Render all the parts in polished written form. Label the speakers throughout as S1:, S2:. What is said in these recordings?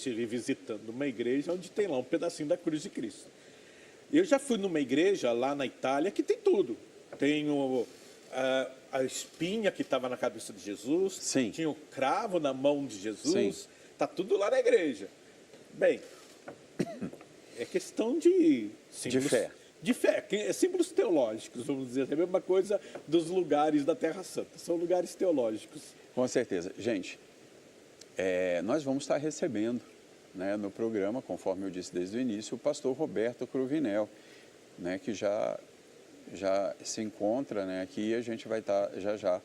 S1: estive visitando uma igreja onde tem lá um pedacinho da cruz de Cristo. Eu já fui numa igreja lá na Itália que tem tudo. Tem a espinha que estava na cabeça de Jesus,
S2: Sim.
S1: tinha o cravo na mão de Jesus,
S2: Sim.
S1: está tudo lá na igreja. Bem, é questão de símbolos,
S2: De fé.
S1: De fé, é símbolos teológicos, vamos dizer. É a mesma coisa dos lugares da Terra Santa, são lugares teológicos.
S2: Com certeza. Gente, nós vamos estar recebendo, né, no programa, conforme eu disse desde o início, o pastor Roberto Cruvinel, né, que já se encontra, né, aqui, e a gente vai estar já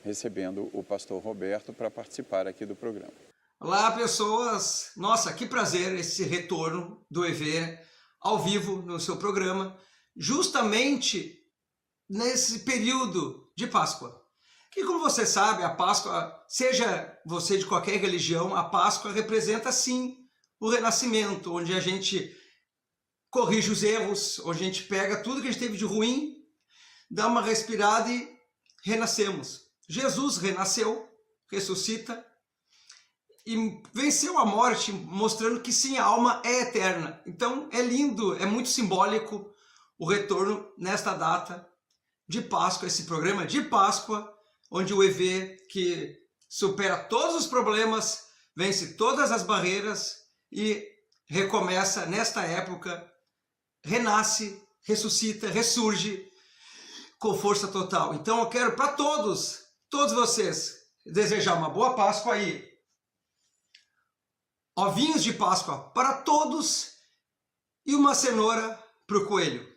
S2: recebendo o pastor Roberto para participar aqui do programa.
S3: Olá, pessoas! Nossa, que prazer esse retorno do EV ao vivo no seu programa, justamente nesse período de Páscoa. Que, como você sabe, a Páscoa, seja você de qualquer religião, a Páscoa representa, sim, o renascimento, onde a gente corrige os erros, onde a gente pega tudo que a gente teve de ruim, dá uma respirada e renascemos. Jesus renasceu, ressuscita e venceu a morte, mostrando que sim, a alma é eterna. Então é lindo, é muito simbólico o retorno nesta data de Páscoa, esse programa de Páscoa, onde o EV, que supera todos os problemas, vence todas as barreiras e recomeça nesta época, renasce, ressuscita, ressurge com força total. Então eu quero para todos vocês, desejar uma boa Páscoa aí. Ovinhos de Páscoa para todos e uma cenoura para o coelho.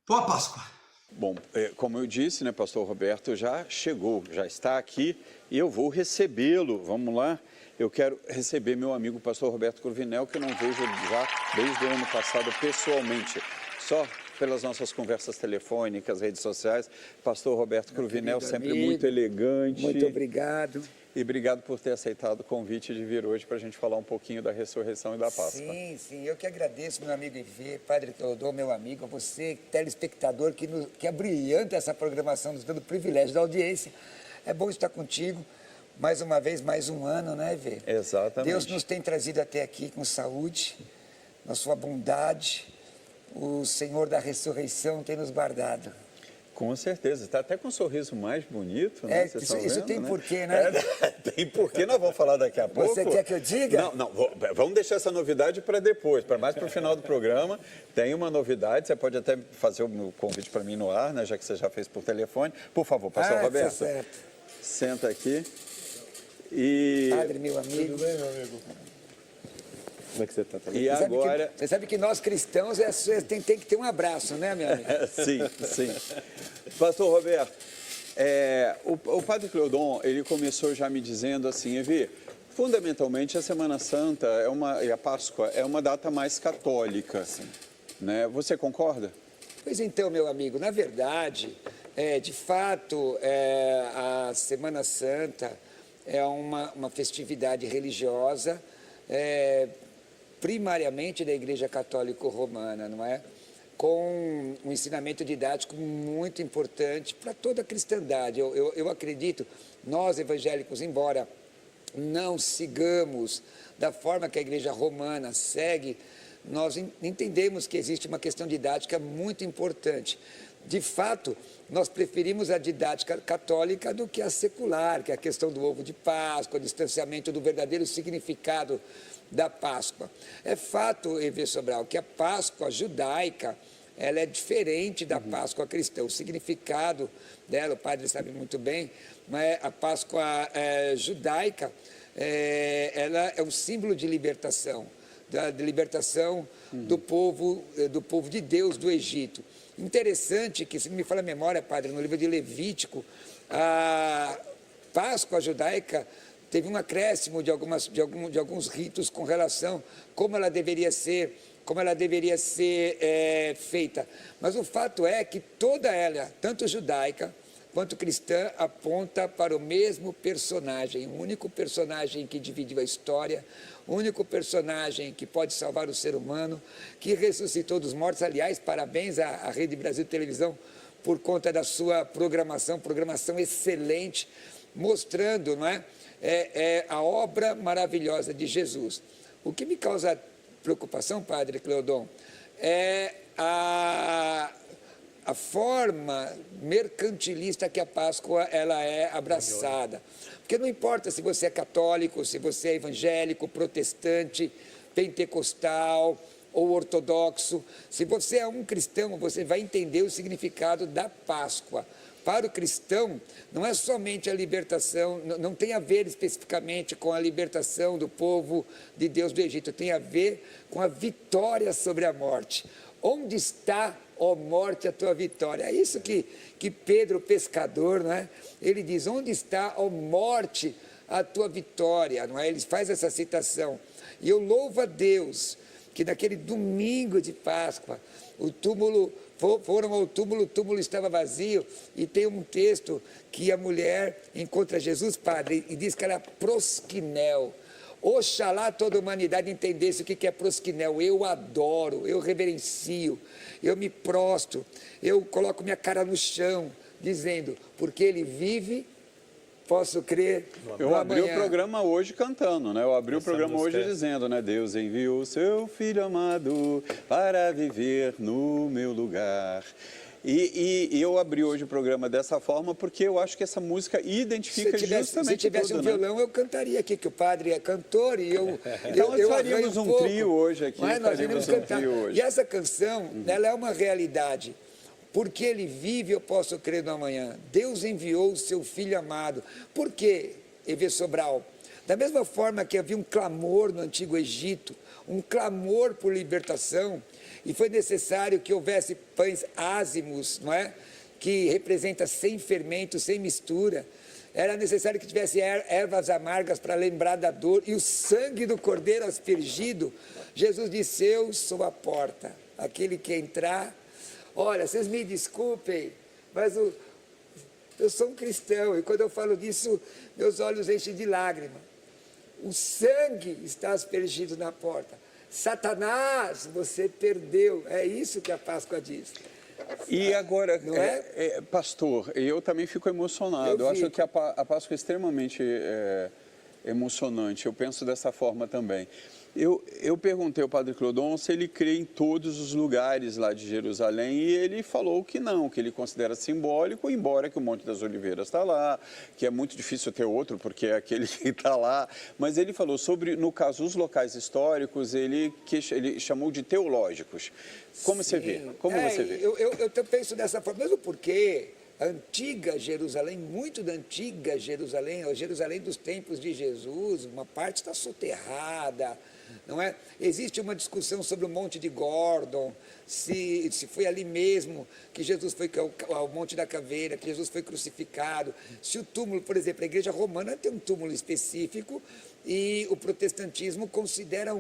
S3: Boa Páscoa!
S2: Bom, como eu disse, né, pastor Roberto já chegou, já está aqui e eu vou recebê-lo. Vamos lá? Eu quero receber meu amigo pastor Roberto Cruvinel, que eu não vejo já desde o ano passado pessoalmente, só pelas nossas conversas telefônicas, redes sociais. Pastor Roberto Cruvinel, sempre
S4: amigo,
S2: muito elegante.
S4: Muito obrigado.
S2: E obrigado por ter aceitado o convite de vir hoje para a gente falar um pouquinho da ressurreição e da Páscoa.
S4: Sim, eu que agradeço, meu amigo Ivê, Padre Teodoro, meu amigo, a você, telespectador, que é brilhante essa programação, nos dando o privilégio da audiência. É bom estar contigo, mais uma vez, mais um ano, né, Ivê?
S2: Exatamente.
S4: Deus nos tem trazido até aqui com saúde, na sua bondade, o Senhor da ressurreição tem nos guardado.
S2: Com certeza, está até com um sorriso mais bonito, né?
S4: Isso tem porquê, né?
S2: Tem porquê, nós vamos falar daqui a pouco.
S4: Você quer que eu diga?
S2: Não, vamos deixar essa novidade para depois, para mais para o final do programa. Tem uma novidade, você pode até fazer o convite para mim no ar, né? Já que você já fez por telefone. Por favor, pastor Roberto.
S4: Tá certo.
S2: Senta aqui. E...
S4: Padre, meu amigo.
S1: Tudo bem, meu amigo? Como é que você está?
S2: E agora...
S4: Você sabe que nós cristãos tem que ter um abraço, né, meu amigo?
S2: Sim. Pastor Roberto, o Padre Cleodon, ele começou já me dizendo assim, Evi, fundamentalmente a Semana Santa e a Páscoa é uma data mais católica. Sim. Né? Você concorda?
S4: Pois então, meu amigo, na verdade, de fato, a Semana Santa é uma festividade religiosa, primariamente da Igreja Católica Romana, não é? Com um ensinamento didático muito importante para toda a cristandade. Eu acredito, nós evangélicos, embora não sigamos da forma que a Igreja Romana segue, nós entendemos que existe uma questão didática muito importante. De fato, nós preferimos a didática católica do que a secular, que é a questão do ovo de Páscoa, o distanciamento do verdadeiro significado da Páscoa. É fato, Evê Sobral, que a Páscoa judaica ela é diferente da Páscoa cristã. O significado dela, o padre sabe muito bem, mas a Páscoa judaica ela é um símbolo de libertação, de libertação do povo de Deus do Egito. Interessante que, se me fala a memória, padre, no livro de Levítico, a Páscoa judaica teve um acréscimo de alguns ritos com relação como ela deveria ser feita. Mas o fato é que toda ela, tanto judaica quanto cristã, aponta para o mesmo personagem, o único personagem que dividiu a história, o único personagem que pode salvar o ser humano, que ressuscitou dos mortos. Aliás, parabéns à Rede Brasil Televisão por conta da sua programação excelente, mostrando, não é, é a obra maravilhosa de Jesus. O que me causa preocupação, Padre Cleodon, é a forma mercantilista que a Páscoa ela é abraçada. Porque não importa se você é católico, se você é evangélico, protestante, pentecostal ou ortodoxo, se você é um cristão, você vai entender o significado da Páscoa. Para o cristão, não é somente a libertação, não tem a ver especificamente com a libertação do povo de Deus do Egito, tem a ver com a vitória sobre a morte. Onde está, ó morte, a tua vitória? É isso que Pedro, o pescador, não é? Ele diz, onde está, ó morte, a tua vitória? Não é? Ele faz essa citação. E eu louvo a Deus que naquele domingo de Páscoa, foram ao túmulo, o túmulo estava vazio, e tem um texto que a mulher encontra Jesus, Padre, e diz que era prosquinel. Oxalá toda a humanidade entendesse o que é prosquinel. Eu adoro, eu reverencio, eu me prostro, eu coloco minha cara no chão, dizendo, porque ele vive, posso crer
S2: Eu
S4: no
S2: abri
S4: amanhã.
S2: o programa hoje cantando, né? Eu abri o
S1: Essa
S2: programa
S1: música
S2: hoje
S1: é-
S2: dizendo, né? Deus enviou o seu Filho amado para viver no meu lugar. E eu abri hoje o programa dessa forma porque eu acho que essa música identifica
S4: Se
S2: justamente
S4: tivesse
S2: tudo,
S4: um
S2: né?
S4: violão, eu cantaria aqui, que o padre é cantor e eu.
S2: Então nós faríamos
S4: arranho
S2: um
S4: pouco.
S2: trio hoje aqui,
S4: Mas nós
S2: faríamos
S4: iremos
S2: um
S4: cantar.
S2: trio hoje.
S4: E essa canção, ela é uma realidade. Porque ele vive, eu posso crer no amanhã. Deus enviou o seu Filho amado. Por quê, Evê Sobral? Da mesma forma que havia um clamor no Antigo Egito, um clamor por libertação, e foi necessário que houvesse pães ázimos, não é? Que representa sem fermento, sem mistura. Era necessário que tivesse ervas amargas para lembrar da dor, e o sangue do cordeiro aspergido. Jesus disse, eu sou a porta, aquele que entrar. Olha, vocês me desculpem, mas eu sou um cristão, e quando eu falo disso, meus olhos enchem de lágrima. O sangue está aspergido na porta. Satanás, você perdeu. É isso que a Páscoa diz.
S2: E agora,
S4: Não é?
S2: pastor, eu também fico emocionado. Eu acho
S4: fico.
S2: que a Páscoa é extremamente emocionante. Eu penso dessa forma também. Eu perguntei ao Padre Cleodon se ele crê em todos os lugares lá de Jerusalém e ele falou que não, que ele considera simbólico, embora que o Monte das Oliveiras está lá, que é muito difícil ter outro porque é aquele que está lá. Mas ele falou sobre, no caso, os locais históricos, ele chamou de teológicos. Como você vê? Como você vê?
S4: Eu penso dessa forma, mesmo porque a antiga Jerusalém, muito da antiga Jerusalém, a Jerusalém dos tempos de Jesus, uma parte está soterrada, não é? Existe uma discussão sobre o Monte de Gordon, se foi ali mesmo que Jesus foi ao Monte da Caveira, que Jesus foi crucificado, se o túmulo, por exemplo, a igreja romana tem um túmulo específico e o protestantismo considera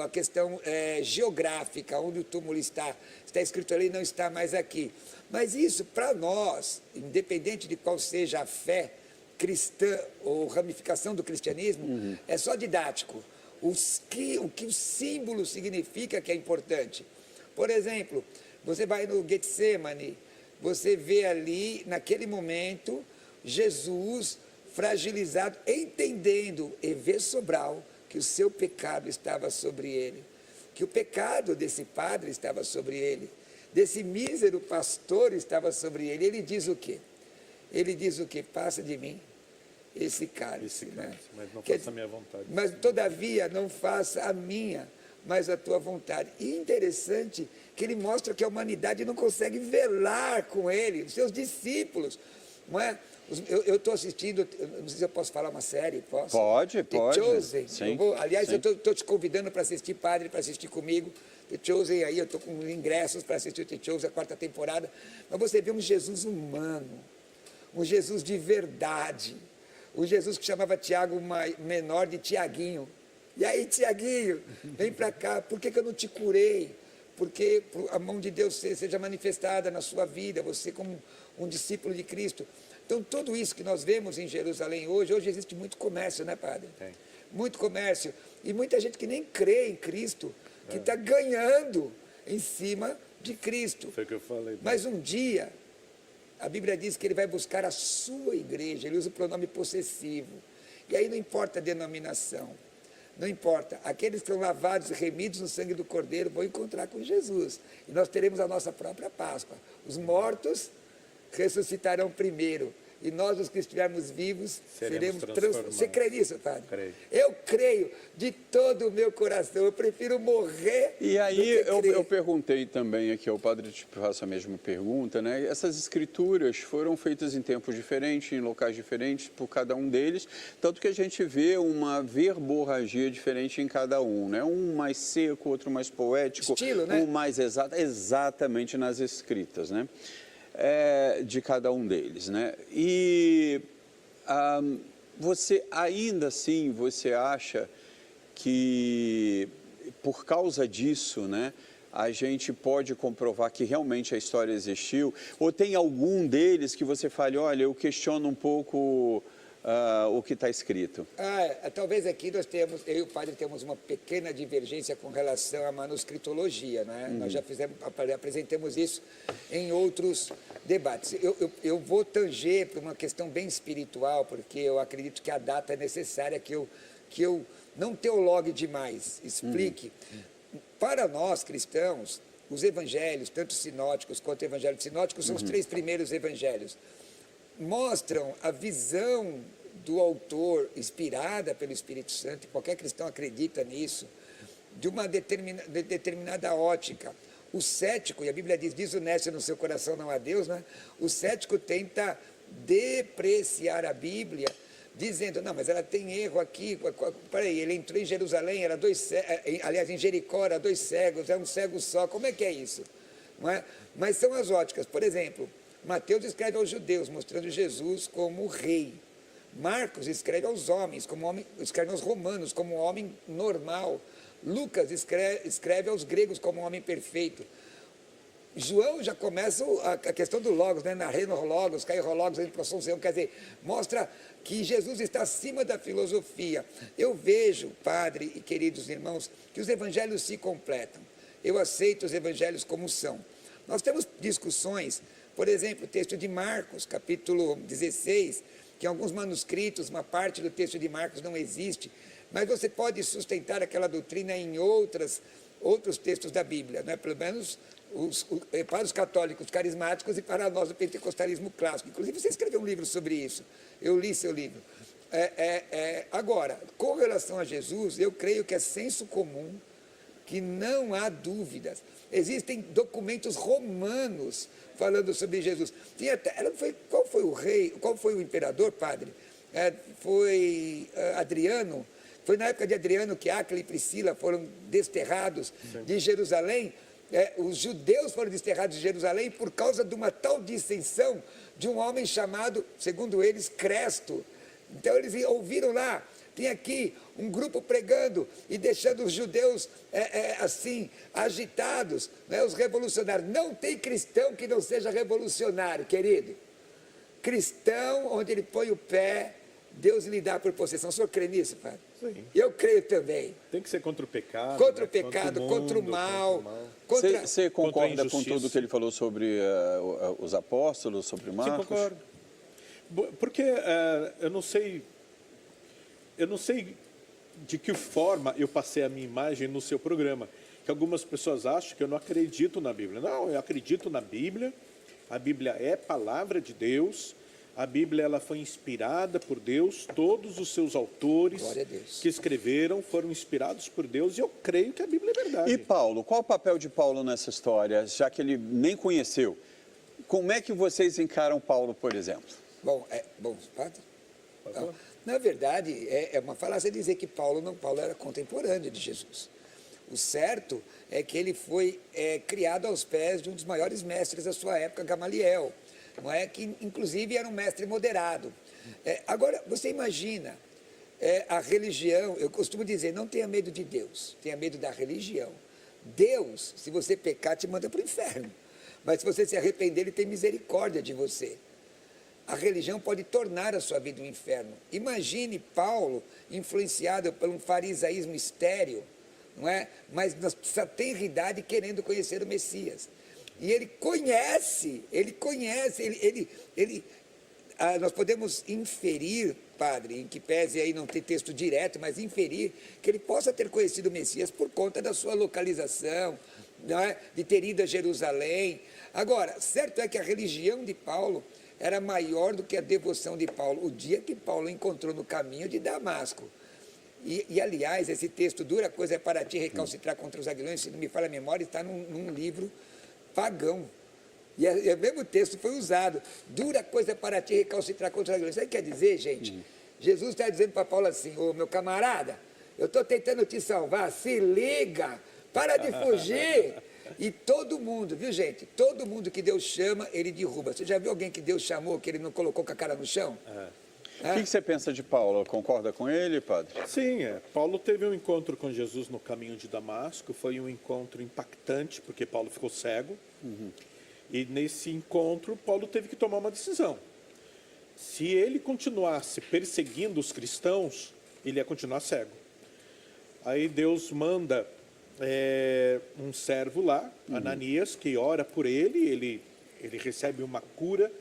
S4: a questão geográfica, onde o túmulo está escrito ali, não está mais aqui. Mas isso, para nós, independente de qual seja a fé cristã ou ramificação do cristianismo, é só didático. O que o símbolo significa que é importante. Por exemplo, você vai no Getsemane, você vê ali, naquele momento, Jesus fragilizado, entendendo, Evê Sobral, que o seu pecado estava sobre ele, que o pecado desse padre estava sobre ele, desse mísero pastor estava sobre ele. Ele diz o quê? Ele diz o quê? Passa de mim esse cálice, né?
S1: Mas não faça a minha vontade.
S4: Mas, todavia, não faça a minha, mas a tua vontade. E interessante que ele mostra que a humanidade não consegue velar com ele, os seus discípulos, não é? Eu estou assistindo, não sei se eu posso falar uma série, posso?
S2: Pode.
S4: The Chosen.
S2: Sim,
S4: Aliás,
S2: sim.
S4: eu estou te convidando para assistir, padre, para assistir comigo. The Chosen, aí eu estou com ingressos para assistir o The Chosen, a 4ª temporada. Mas você vê um Jesus humano, um Jesus de verdade, um Jesus que chamava Tiago menor de Tiaguinho. E aí, Tiaguinho, vem para cá, por que eu não te curei? Porque a mão de Deus seja manifestada na sua vida, você como um discípulo de Cristo. Então, tudo isso que nós vemos em Jerusalém hoje existe muito comércio, né, padre?
S1: Tem.
S4: Muito comércio. E muita gente que nem crê em Cristo, que está ganhando em cima de Cristo.
S1: Foi o que eu falei.
S4: Mas um dia, a Bíblia diz que ele vai buscar a sua igreja, ele usa o pronome possessivo. E aí não importa a denominação, não importa. Aqueles que são lavados e remidos no sangue do Cordeiro vão encontrar com Jesus. E nós teremos a nossa própria Páscoa. Os mortos ressuscitarão primeiro. E nós, os que estivermos vivos, seremos transformados. Você crê nisso, padre?
S1: Creio.
S4: Eu creio de todo o meu coração. Eu prefiro morrer.
S2: E aí
S4: do que crer.
S2: eu perguntei também aqui ao padre, te faço a mesma pergunta, né? Essas escrituras foram feitas em tempos diferentes, em locais diferentes por cada um deles, tanto que a gente vê uma verborragia diferente em cada um, né? Um mais seco, outro mais poético,
S4: Estilo, né?
S2: um mais exato, exatamente nas escritas, né? De cada um deles, né? E você ainda assim, você acha que por causa disso, né, a gente pode comprovar que realmente a história existiu? Ou tem algum deles que você fale, olha, eu questiono um pouco o que está escrito?
S4: Talvez aqui nós temos, eu e o padre temos uma pequena divergência com relação à manuscritologia, né? Nós já apresentamos isso em outros debates. Eu vou tanger para uma questão bem espiritual, porque eu acredito que a data é necessária que eu não teologue demais, explique. Para nós cristãos, os evangelhos, tanto sinóticos quanto evangélicos sinóticos, são os 3 primeiros evangelhos. Mostram a visão do autor, inspirada pelo Espírito Santo, e qualquer cristão acredita nisso, de uma determinada ótica. O cético, e a Bíblia diz, desonesto no seu coração não há Deus, né? O cético tenta depreciar a Bíblia, dizendo, não, mas ela tem erro aqui, peraí, ele entrou em Jerusalém, era aliás, em Jericó, era 2 cegos, é um cego só, como é que é isso? Não é? Mas são as óticas, por exemplo, Mateus escreve aos judeus, mostrando Jesus como rei. Marcos escreve aos homens, escreve aos romanos como um homem normal. Lucas escreve aos gregos como um homem perfeito. João já começa a questão do logos, né? Narreno logos, caio logos, quer dizer, mostra que Jesus está acima da filosofia. Eu vejo, padre e queridos irmãos, que os evangelhos se completam. Eu aceito os evangelhos como são. Nós temos discussões, por exemplo, o texto de Marcos, capítulo 16, que em alguns manuscritos, uma parte do texto de Marcos não existe, mas você pode sustentar aquela doutrina em outros textos da Bíblia, né? Pelo menos para os católicos carismáticos e para nós o pentecostalismo clássico. Inclusive, você escreveu um livro sobre isso, eu li seu livro. Agora, com relação a Jesus, eu creio que é senso comum, que não há dúvidas. Existem documentos romanos falando sobre Jesus. Qual foi o rei, qual foi o imperador, padre? Foi Adriano. Foi na época de Adriano que Áquila e Priscila foram desterrados de Jerusalém. Os judeus foram desterrados de Jerusalém por causa de uma tal dissensão de um homem chamado, segundo eles, Cresto. Então eles ouviram lá, tem aqui um grupo pregando e deixando os judeus assim, agitados, né, os revolucionários. Não tem cristão que não seja revolucionário, querido. Cristão, onde ele põe o pé, Deus lhe dá por possessão. O senhor crê nisso, padre?
S1: Sim.
S4: Eu creio também.
S1: Tem que ser contra o pecado.
S4: Contra
S1: né?
S4: o pecado, contra o mal.
S2: Você concorda
S1: contra a
S2: com tudo que ele falou sobre os apóstolos, sobre Marcos?
S1: Sim, concordo. Porque eu não sei de que forma eu passei a minha imagem no seu programa. Que algumas pessoas acham que eu não acredito na Bíblia. Não, eu acredito na Bíblia. A Bíblia é palavra de Deus. A Bíblia ela foi inspirada por Deus. Todos os seus autores que escreveram foram inspirados por Deus. E eu creio que a Bíblia é verdade.
S2: E Paulo? Qual o papel de Paulo nessa história, já que ele nem conheceu? Como é que vocês encaram Paulo, por exemplo?
S4: Bom, padre? Na verdade, é uma falácia dizer que Paulo era contemporâneo de Jesus. O certo é que ele foi criado aos pés de um dos maiores mestres da sua época, Gamaliel, não é? Que inclusive era um mestre moderado. Agora, você imagina, a religião, eu costumo dizer, não tenha medo de Deus, tenha medo da religião. Deus, se você pecar, te manda para o inferno, mas se você se arrepender, ele tem misericórdia de você. A religião pode tornar a sua vida um inferno. Imagine Paulo influenciado por um farisaísmo estéril, não é? Mas na sua tenridade querendo conhecer o Messias. E ele conhece, nós podemos inferir padre, em que pese aí não ter texto direto, mas inferir que ele possa ter conhecido o Messias por conta da sua localização, não é? De ter ido a Jerusalém. Agora, certo é que a religião de Paulo era maior do que a devoção de Paulo, o dia que Paulo encontrou no caminho de Damasco. Aliás, esse texto, dura coisa é para ti recalcitrar contra os aguilhões, se não me falha a memória, está num livro pagão. E o mesmo texto foi usado. Dura coisa para ti recalcitrar contra os aguilhões. Isso aí quer dizer, gente, Jesus está dizendo para Paulo assim, ô meu camarada, eu estou tentando te salvar, se liga, para de fugir. E todo mundo, viu gente, todo mundo que Deus chama, ele derruba. Você já viu alguém que Deus chamou, que ele não colocou com a cara no chão?
S2: O que você pensa de Paulo? Concorda com ele, padre?
S1: Sim, Paulo teve um encontro com Jesus no caminho de Damasco, foi um encontro impactante, porque Paulo ficou cego. E nesse encontro, Paulo teve que tomar uma decisão. Se ele continuasse perseguindo os cristãos, ele ia continuar cego. Aí Deus manda um servo lá, Ananias, que ora por ele recebe uma cura,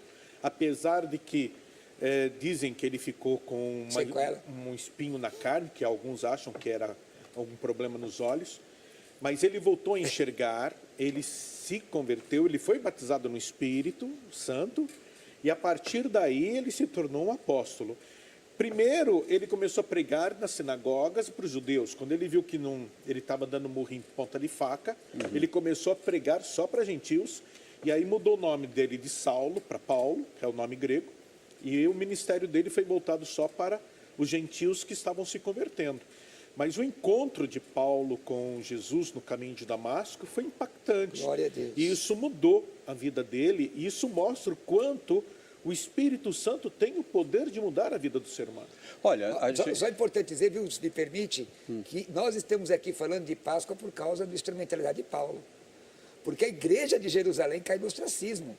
S1: apesar de que dizem que ele ficou com um espinho na carne, que alguns acham que era algum problema nos olhos, mas ele voltou a enxergar, ele se converteu, ele foi batizado no Espírito Santo, e a partir daí ele se tornou um apóstolo. Primeiro, ele começou a pregar nas sinagogas para os judeus. Quando ele viu que ele estava dando murro em ponta de faca, ele começou a pregar só para gentios, e aí mudou o nome dele de Saulo para Paulo, que é o nome grego, e o ministério dele foi voltado só para os gentios que estavam se convertendo. Mas o encontro de Paulo com Jesus no caminho de Damasco foi impactante.
S4: Glória a Deus.
S1: E isso mudou a vida dele, e isso mostra o quanto o Espírito Santo tem o poder de mudar a vida do ser humano.
S2: Olha,
S4: Só é importante dizer, viu, se me permite, que nós estamos aqui falando de Páscoa por causa da instrumentalidade de Paulo. Porque a igreja de Jerusalém cai no ostracismo.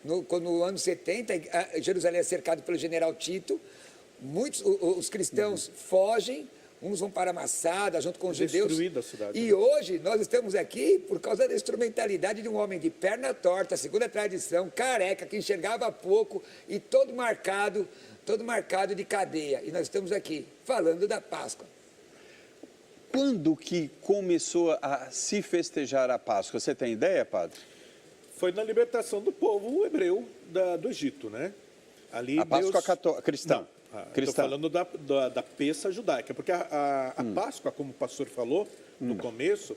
S4: No ano 70, Jerusalém é cercado pelo general Tito, os cristãos fogem, uns vão para Massada junto com os judeus.
S1: Destruída a cidade.
S4: E hoje nós estamos aqui por causa da instrumentalidade de um homem de perna torta, segundo a tradição, careca, que enxergava pouco e todo marcado de cadeia. E nós estamos aqui falando da Páscoa.
S2: quando que começou a se festejar a Páscoa? Você tem ideia, padre?
S1: Foi na libertação do povo hebreu do Egito, né? Ali
S2: A Páscoa cristã.
S1: Estou falando da peça judaica, porque a Páscoa, como o pastor falou no começo,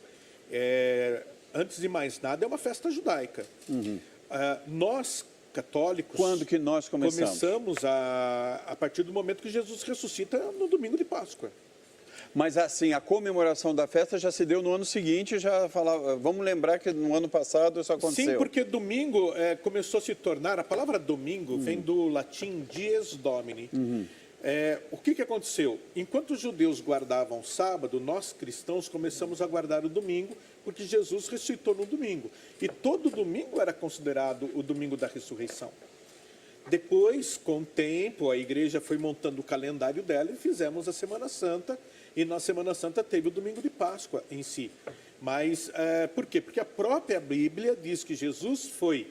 S1: antes de mais nada, é uma festa judaica. Nós, católicos...
S2: Quando que nós começamos?
S1: Começamos a partir do momento que Jesus ressuscita no domingo de Páscoa.
S2: Mas assim, a comemoração da festa já se deu no ano seguinte, já falava, vamos lembrar que no ano passado isso aconteceu.
S1: Sim, porque domingo começou a se tornar, a palavra domingo vem do latim dies domini. O que aconteceu? Enquanto os judeus guardavam o sábado, nós cristãos começamos a guardar o domingo, porque Jesus ressuscitou no domingo. E todo domingo era considerado o domingo da ressurreição. Depois, com o tempo, a igreja foi montando o calendário dela e fizemos a Semana Santa. E na Semana Santa teve o domingo de Páscoa em si. Mas por quê? Porque a própria Bíblia diz que Jesus foi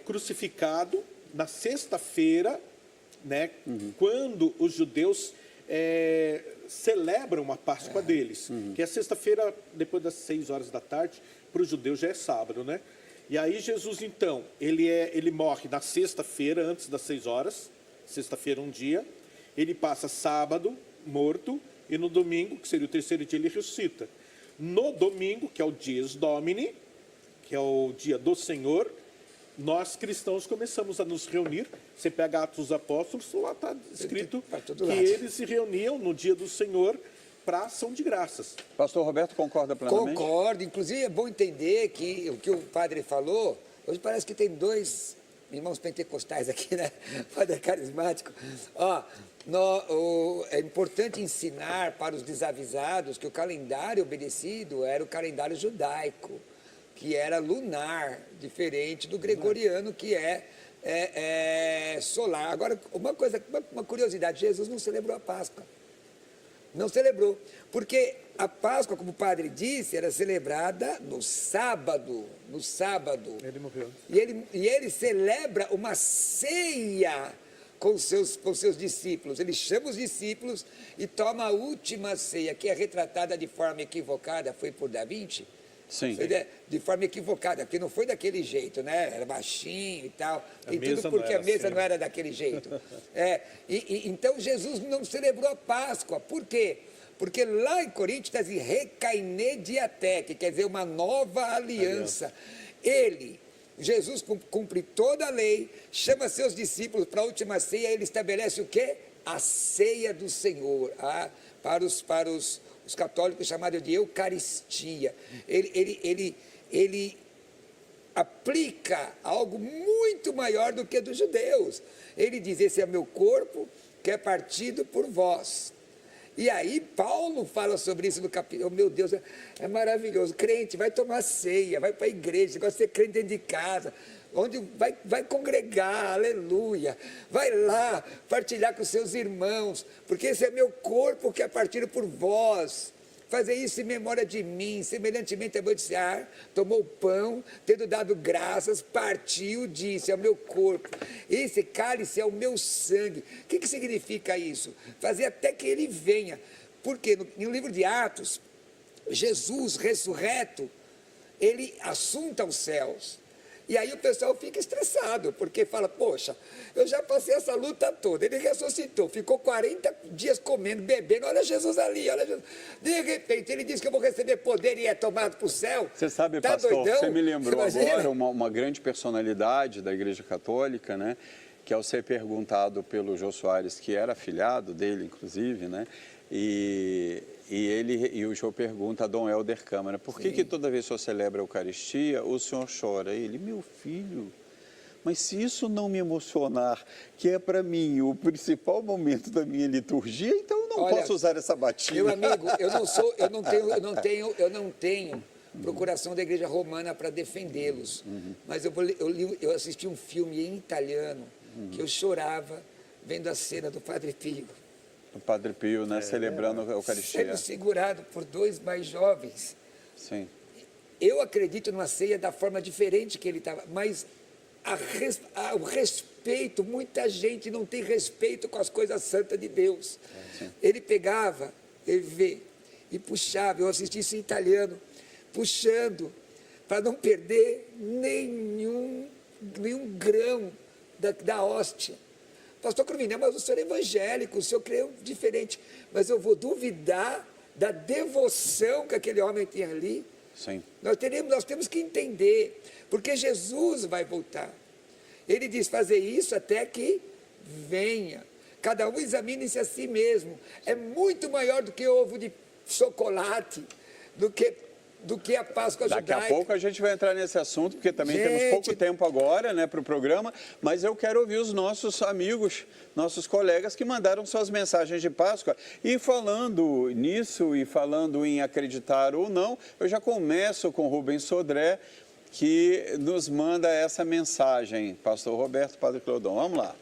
S1: crucificado na sexta-feira, né, quando os judeus celebram a Páscoa deles. Que é sexta-feira, depois das 6 horas da tarde, para os judeus já é sábado, né? E aí Jesus, então, ele morre na sexta-feira, antes das 6 horas, sexta-feira um dia, ele passa sábado, morto, e no domingo, que seria o terceiro dia, ele ressuscita. No domingo, que é o dies domini, que é o dia do Senhor, nós cristãos começamos a nos reunir. Você pega Atos dos Apóstolos, lá está escrito que eles se reuniam no dia do Senhor para ação de graças.
S2: Pastor Roberto concorda plenamente?
S4: Concordo, inclusive é bom entender que o que o padre falou, hoje parece que tem 2 irmãos pentecostais aqui, né? Padre carismático. É importante ensinar para os desavisados que o calendário obedecido era o calendário judaico, que era lunar, diferente do gregoriano, que é solar. Agora, uma curiosidade, Jesus não celebrou a Páscoa. Não celebrou, porque a Páscoa, como o padre disse, era celebrada no sábado.
S1: Ele morreu.
S4: E ele celebra uma ceia com seus discípulos. Ele chama os discípulos e toma a última ceia, que é retratada de forma equivocada, foi por Da Vinci?
S2: Sim.
S4: De forma equivocada, porque não foi daquele jeito, né? Era baixinho e tal.
S1: A
S4: E
S1: mesa
S4: tudo
S1: não
S4: porque
S1: era
S4: a mesa
S1: assim.
S4: não era daquele jeito. Então Jesus não celebrou a Páscoa. Por quê? Porque lá em Coríntios está assim, recaine diaté, que quer dizer uma nova aliança. Jesus cumpre toda a lei, chama seus discípulos para a última ceia, ele estabelece o quê? A ceia do Senhor, para os católicos chamada de Eucaristia. Ele aplica algo muito maior do que dos judeus. Ele diz, esse é meu corpo que é partido por vós. E aí Paulo fala sobre isso no capítulo, meu Deus, é maravilhoso. Crente, vai tomar ceia, vai para a igreja, gosta de ser crente dentro de casa, onde vai congregar, aleluia. Vai lá partilhar com seus irmãos, porque esse é meu corpo que é partido por vós. Fazer isso em memória de mim, semelhantemente a Boticíar, tomou o pão, tendo dado graças, partiu, disse, é o meu corpo, esse cálice é o meu sangue. O que significa isso? Fazer até que ele venha, porque no livro de Atos, Jesus ressurreto, ele assunta aos céus. E aí o pessoal fica estressado, porque fala, poxa, eu já passei essa luta toda, ele ressuscitou, ficou 40 dias comendo, bebendo, olha Jesus ali, olha Jesus. De repente ele diz que eu vou receber poder e é tomado para o céu.
S2: Você sabe,
S4: tá
S2: pastor,
S4: doidão?
S2: você me lembrou
S4: Imagina?
S2: agora uma grande personalidade da Igreja Católica, né? Que ao ser perguntado pelo Jô Soares, que era afilhado dele, inclusive, né? E o Jô pergunta a Dom Helder Câmara, por que toda vez que o senhor celebra a Eucaristia, o senhor chora? Ele, meu filho, mas se isso não me emocionar, que é para mim o principal momento da minha liturgia, então eu não posso usar essa batina.
S4: Meu amigo, eu não tenho procuração da Igreja Romana para defendê-los, mas eu assisti um filme em italiano que eu chorava vendo a cena do Padre Pio.
S2: O Padre Pio, né, celebrando a Eucaristia.
S4: Sendo segurado por dois mais jovens.
S2: Sim.
S4: Eu acredito numa ceia da forma diferente que ele estava, mas o respeito, muita gente não tem respeito com as coisas santas de Deus. Ele pegava, e puxava, eu assisti isso em italiano, puxando, para não perder nenhum grão da hóstia. Pastor Cruvinel, mas o senhor é evangélico, o senhor crê diferente, mas eu vou duvidar da devoção que aquele homem tem ali.
S2: Sim.
S4: Nós temos que entender, porque Jesus vai voltar. Ele diz fazer isso até que venha. Cada um examine-se a si mesmo. É muito maior do que ovo de chocolate, do que a Páscoa judaica.
S2: Daqui a pouco a gente vai entrar nesse assunto, porque também temos pouco tempo agora, né, para o programa, mas eu quero ouvir os nossos amigos, nossos colegas que mandaram suas mensagens de Páscoa. E falando nisso e falando em acreditar ou não, eu já começo com Rubens Sodré, que nos manda essa mensagem. Pastor Roberto, Padre Clodon, vamos lá.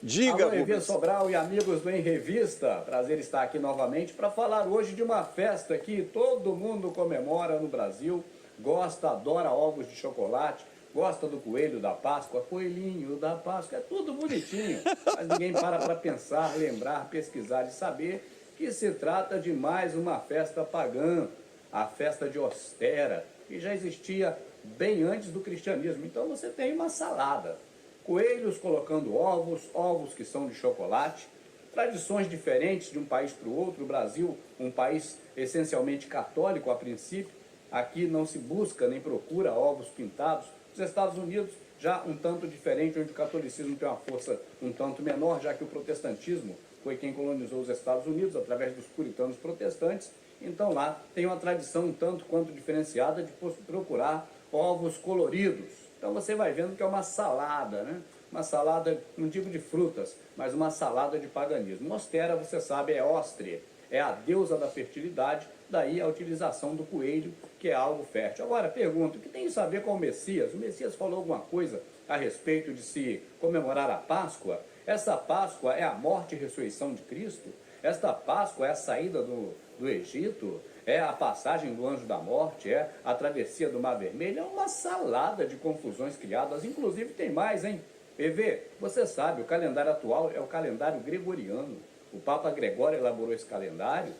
S2: Diga,
S5: Alô, Evia
S2: Rubens.
S5: Sobral e amigos do Em Revista, prazer estar aqui novamente para falar hoje de uma festa que todo mundo comemora no Brasil, gosta, adora ovos de chocolate, gosta do coelho da Páscoa, coelhinho da Páscoa, é tudo bonitinho, mas ninguém para pensar, lembrar, pesquisar e saber que se trata de mais uma festa pagã, a festa de Ostera, que já existia bem antes do cristianismo. Então você tem uma salada. Coelhos colocando ovos que são de chocolate, tradições diferentes de um país para o outro. O Brasil, um país essencialmente católico a princípio, aqui não se busca nem procura ovos pintados. Os Estados Unidos já um tanto diferente, onde o catolicismo tem uma força um tanto menor, já que o protestantismo foi quem colonizou os Estados Unidos através dos puritanos protestantes. Então lá tem uma tradição um tanto quanto diferenciada de procurar ovos coloridos. Então você vai vendo que é uma salada, né? Uma salada, não digo de frutas, mas uma salada de paganismo. Ostera, você sabe, é Ostria, é a deusa da fertilidade, daí a utilização do coelho, que é algo fértil. Agora, pergunto, o que tem a ver com o Messias? O Messias falou alguma coisa a respeito de se comemorar a Páscoa? Essa Páscoa é a morte e ressurreição de Cristo? Esta Páscoa é a saída do Egito? É a passagem do anjo da morte, é a travessia do Mar Vermelho, é uma salada de confusões criadas. Inclusive tem mais, hein? EV, você sabe, o calendário atual é o calendário gregoriano. O Papa Gregório elaborou esse calendário,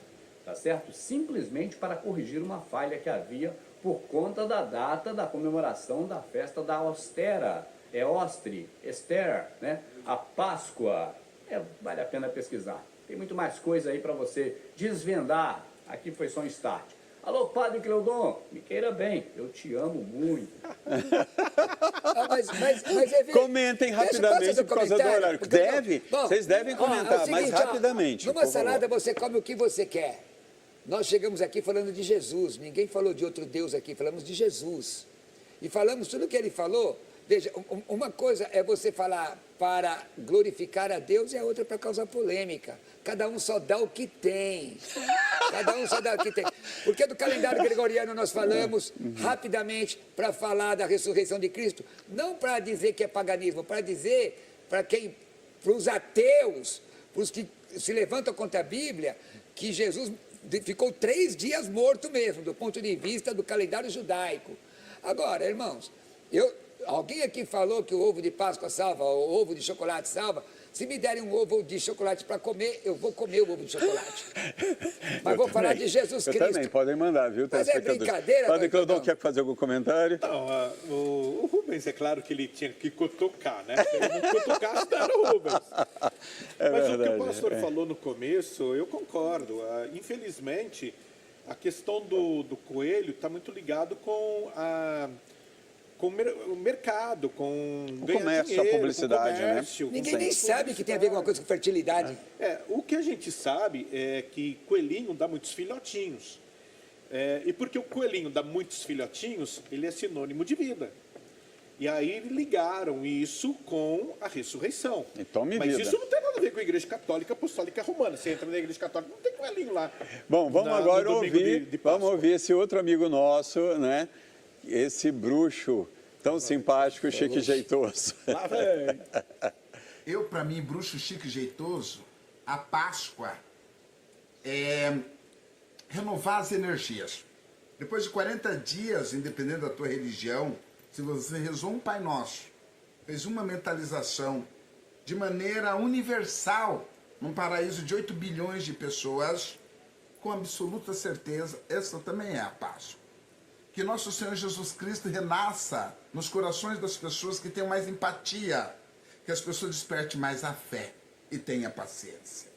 S5: tá certo? Simplesmente para corrigir uma falha que havia por conta da data da comemoração da festa da Ostera. É Ostri, Esther, né? A Páscoa. Vale a pena pesquisar. Tem muito mais coisa aí para você desvendar. Aqui foi só um start. Alô, Padre Cleudon, me queira bem, eu te amo muito.
S2: Comentem rapidamente por causa do horário. Vocês devem comentar,
S4: é o seguinte,
S2: mas rapidamente.
S4: Numa salada você come o que você quer. Nós chegamos aqui falando de Jesus, ninguém falou de outro Deus aqui, falamos de Jesus. E falamos tudo o que ele falou. Veja, uma coisa é você falar para glorificar a Deus e a outra para causar polêmica. Cada um só dá o que tem. Cada um só dá o que tem. Porque do calendário gregoriano nós falamos rapidamente para falar da ressurreição de Cristo. Não para dizer que é paganismo, para dizer para os ateus, para os que se levantam contra a Bíblia, que Jesus ficou 3 dias morto mesmo, do ponto de vista do calendário judaico. Agora, irmãos, alguém aqui falou que o ovo de Páscoa salva, o ovo de chocolate salva. Se me derem um ovo de chocolate para comer, eu vou comer o ovo de chocolate. Mas vou falar de Jesus Cristo.
S2: Também, podem mandar, viu?
S4: Mas é brincadeira.
S2: Padre Cleudon, quer fazer algum comentário?
S1: Não, o Rubens, é claro que ele tinha que cutucar, né? Se ele não cutucasse, não era o Rubens. Mas verdade, o que o pastor falou no começo, eu concordo. Infelizmente, a questão do coelho está muito ligado com o mercado, com
S2: o comércio, dinheiro, a publicidade,
S1: com o comércio,
S2: né?
S4: Ninguém nem sabe que tem a ver com uma coisa com fertilidade.
S1: O que a gente sabe é que coelhinho dá muitos filhotinhos. E porque o coelhinho dá muitos filhotinhos, ele é sinônimo de vida. E aí ligaram isso com a ressurreição.
S2: Então,
S1: Mas isso não tem nada a ver com a Igreja Católica Apostólica Romana. Você entra na Igreja Católica, não tem coelhinho lá.
S2: Bom, vamos agora ouvir esse outro amigo nosso, né? Esse bruxo tão simpático, chique e jeitoso.
S1: Lá vem.
S6: Eu, para mim, bruxo chique e jeitoso, a Páscoa é renovar as energias. Depois de 40 dias, independente da tua religião, se você rezou um Pai Nosso, fez uma mentalização de maneira universal, num paraíso de 8 bilhões de pessoas, com absoluta certeza, essa também é a Páscoa. Que nosso Senhor Jesus Cristo renasça nos corações das pessoas que tenham mais empatia, que as pessoas despertem mais a fé e tenham paciência.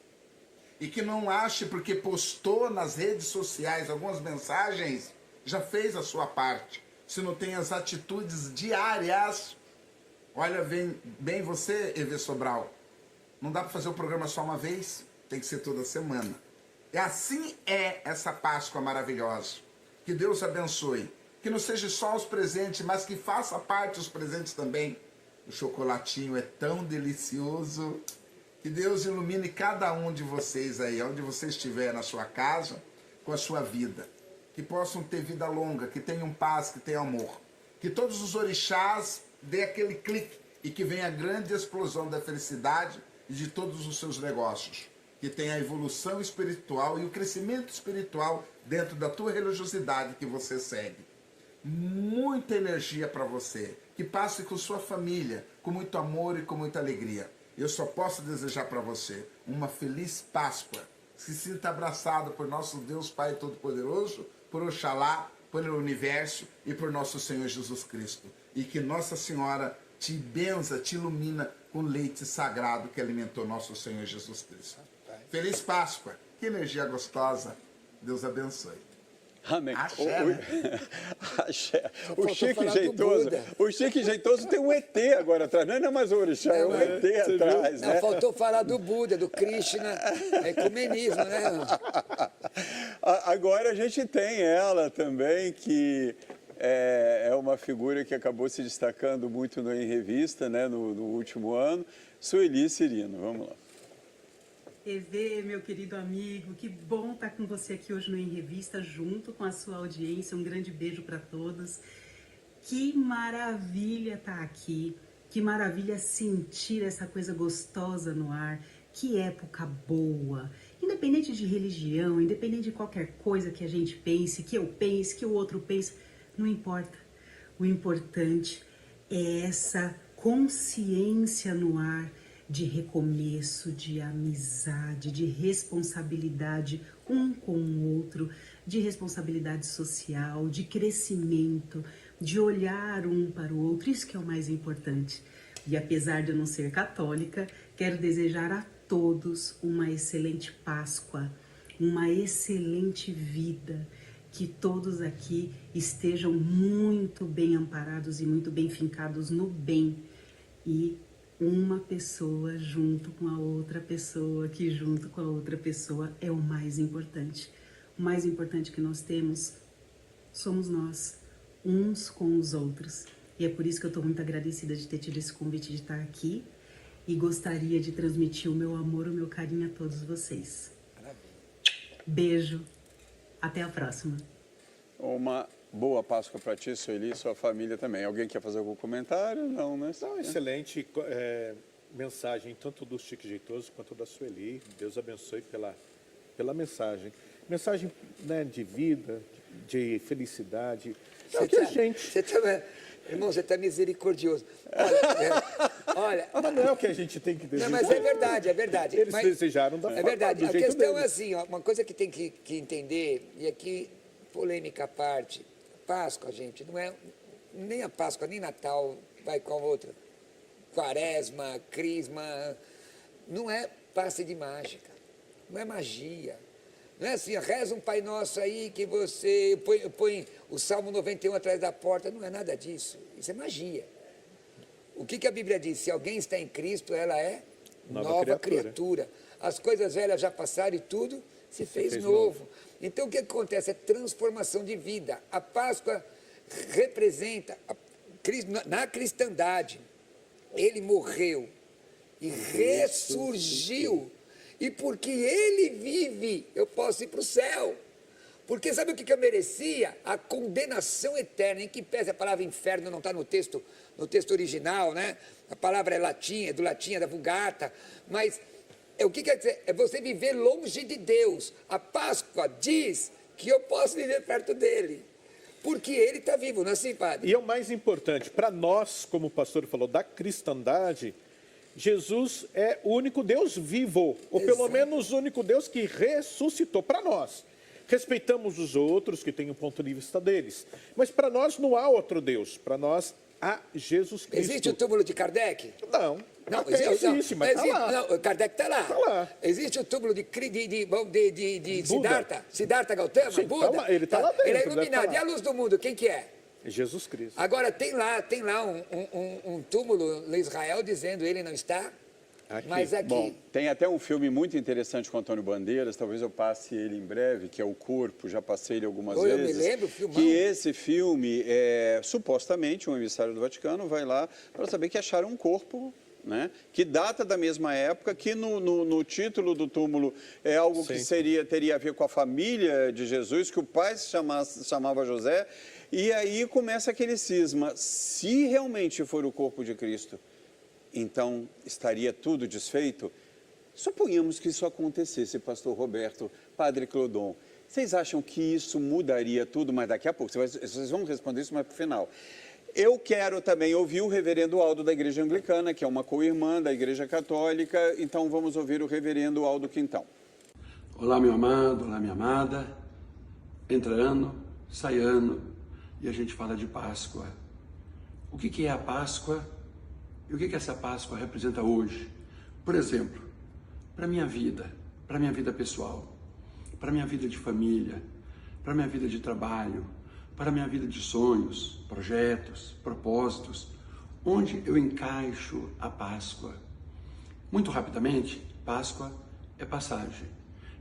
S6: E que não ache porque postou nas redes sociais algumas mensagens, já fez a sua parte. Se não tem as atitudes diárias, olha bem você, EV Sobral, não dá para fazer o programa só uma vez, tem que ser toda semana. E assim é essa Páscoa maravilhosa. Que Deus abençoe. Que não seja só os presentes, mas que faça parte os presentes também. O chocolatinho é tão delicioso. Que Deus ilumine cada um de vocês aí, onde você estiver na sua casa, com a sua vida. Que possam ter vida longa, que tenham paz, que tenham amor. Que todos os orixás dê aquele clique e que venha a grande explosão da felicidade e de todos os seus negócios. Que tenha a evolução espiritual e o crescimento espiritual dentro da tua religiosidade que você segue. Muita energia para você. Que passe com sua família, com muito amor e com muita alegria. Eu só posso desejar para você uma feliz Páscoa. Se sinta abraçado por nosso Deus Pai Todo-Poderoso, por Oxalá, pelo universo e por nosso Senhor Jesus Cristo. E que Nossa Senhora te benza, te ilumina com leite sagrado que alimentou nosso Senhor Jesus Cristo. Feliz Páscoa. Que energia gostosa. Deus abençoe.
S2: Amém.
S6: Axé, né?
S2: Axé. O Chique Jeitoso tem um ET agora atrás. Não é mais o orixá, é um ET atrás.
S4: Não, faltou falar do Buda, do Krishna, ecumenismo, né?
S2: Agora a gente tem ela também, que é uma figura que acabou se destacando muito em revista, né, no último ano. Sueli Cirino, vamos lá.
S7: EV, meu querido amigo, que bom estar com você aqui hoje no Em Revista, junto com a sua audiência. Um grande beijo para todos. Que maravilha estar aqui, que maravilha sentir essa coisa gostosa no ar. Que época boa. Independente de religião, independente de qualquer coisa que a gente pense, que eu pense, que o outro pense, não importa. O importante é essa consciência no ar de recomeço, de amizade, de responsabilidade um com o outro, de responsabilidade social, de crescimento, de olhar um para o outro. Isso que é o mais importante. E apesar de eu não ser católica, quero desejar a todos uma excelente Páscoa, uma excelente vida, que todos aqui estejam muito bem amparados e muito bem fincados no bem, e uma pessoa junto com a outra pessoa, que junto com a outra pessoa é o mais importante. O mais importante que nós temos somos nós, uns com os outros. E é por isso que eu estou muito agradecida de ter tido esse convite de estar aqui e gostaria de transmitir o meu amor, o meu carinho a todos vocês. Beijo, até a próxima.
S2: Uma boa Páscoa para ti, Sueli, e sua família também. Alguém quer fazer algum comentário? Não, né?
S1: Então, excelente mensagem, tanto do Chico Jeitoso quanto da Sueli. Deus abençoe pela mensagem. Mensagem, né, de vida, de felicidade. É o que a gente...
S4: Irmão, você está misericordioso. Olha,
S1: mas não é o que a gente tem que desejar.
S4: Não, mas é verdade, é verdade.
S1: Eles desejaram da
S4: É verdade.
S1: do
S4: A
S1: jeito
S4: questão
S1: deles.
S4: é assim, ó, uma coisa que tem que entender, e aqui, polêmica à parte, Páscoa, gente, não é nem a Páscoa, nem Natal, vai com a outra. Quaresma, Crisma, não é passe de mágica, não é magia. Não é assim, reza um Pai Nosso aí que você põe o Salmo 91 atrás da porta. Não é nada disso. Isso é magia. O que a Bíblia diz? Se alguém está em Cristo, ela é nova criatura. As coisas velhas já passaram e tudo se fez novo. Então, o que acontece? É transformação de vida. A Páscoa representa, na cristandade, ele morreu e ressurgiu. E porque ele vive, eu posso ir para o céu. Porque sabe o que eu merecia? A condenação eterna, em que pese a palavra inferno não está no texto original, né? A palavra é latim, é do latim, é da Vulgata, mas o que quer dizer? É você viver longe de Deus. A Páscoa diz que eu posso viver perto dele, porque ele está vivo, não é assim, padre?
S1: E é o mais importante, para nós, como o pastor falou, da cristandade, Jesus é o único Deus vivo, ou pelo menos o único Deus que ressuscitou para nós. Respeitamos os outros que têm o ponto de vista deles, mas para nós não há outro Deus, para nós há Jesus Cristo.
S4: Existe o túmulo de Kardec?
S1: Não,
S4: existe,
S1: mas está lá.
S4: Não, Kardec está lá.
S1: Tá lá.
S4: Existe o túmulo de Siddhartha Gautama,
S1: Sim,
S4: Buda?
S1: tá lá, ele está lá dentro.
S4: Ele é iluminado. E a luz do mundo, quem que é?
S1: Jesus Cristo.
S4: Agora, tem lá um túmulo em Israel dizendo ele não está, mas aqui...
S2: Bom, tem até um filme muito interessante com Antônio Bandeiras, talvez eu passe ele em breve, que é O Corpo, já passei ele algumas vezes.
S4: Eu me lembro, filmão.
S2: Que esse filme, supostamente, um emissário do Vaticano vai lá para saber que acharam um corpo, né, que data da mesma época, que no título do túmulo é algo que teria a ver com a família de Jesus, que o pai se chamava José. E aí começa aquele cisma. Se realmente for o corpo de Cristo, então estaria tudo desfeito? Suponhamos que isso acontecesse, pastor Roberto, padre Clodon. Vocês acham que isso mudaria tudo? Mas daqui a pouco, vocês vão responder isso mais para o final. Eu quero também ouvir o reverendo Aldo da Igreja Anglicana, que é uma co-irmã da Igreja Católica. Então vamos ouvir o reverendo Aldo Quintão.
S8: Olá, meu amado, olá, minha amada. Entra ano, sai ano. E a gente fala de Páscoa. O que é a Páscoa e o que essa Páscoa representa hoje? Por exemplo, para a minha vida pessoal, para a minha vida de família, para a minha vida de trabalho, para a minha vida de sonhos, projetos, propósitos, onde eu encaixo a Páscoa? Muito rapidamente, Páscoa é passagem.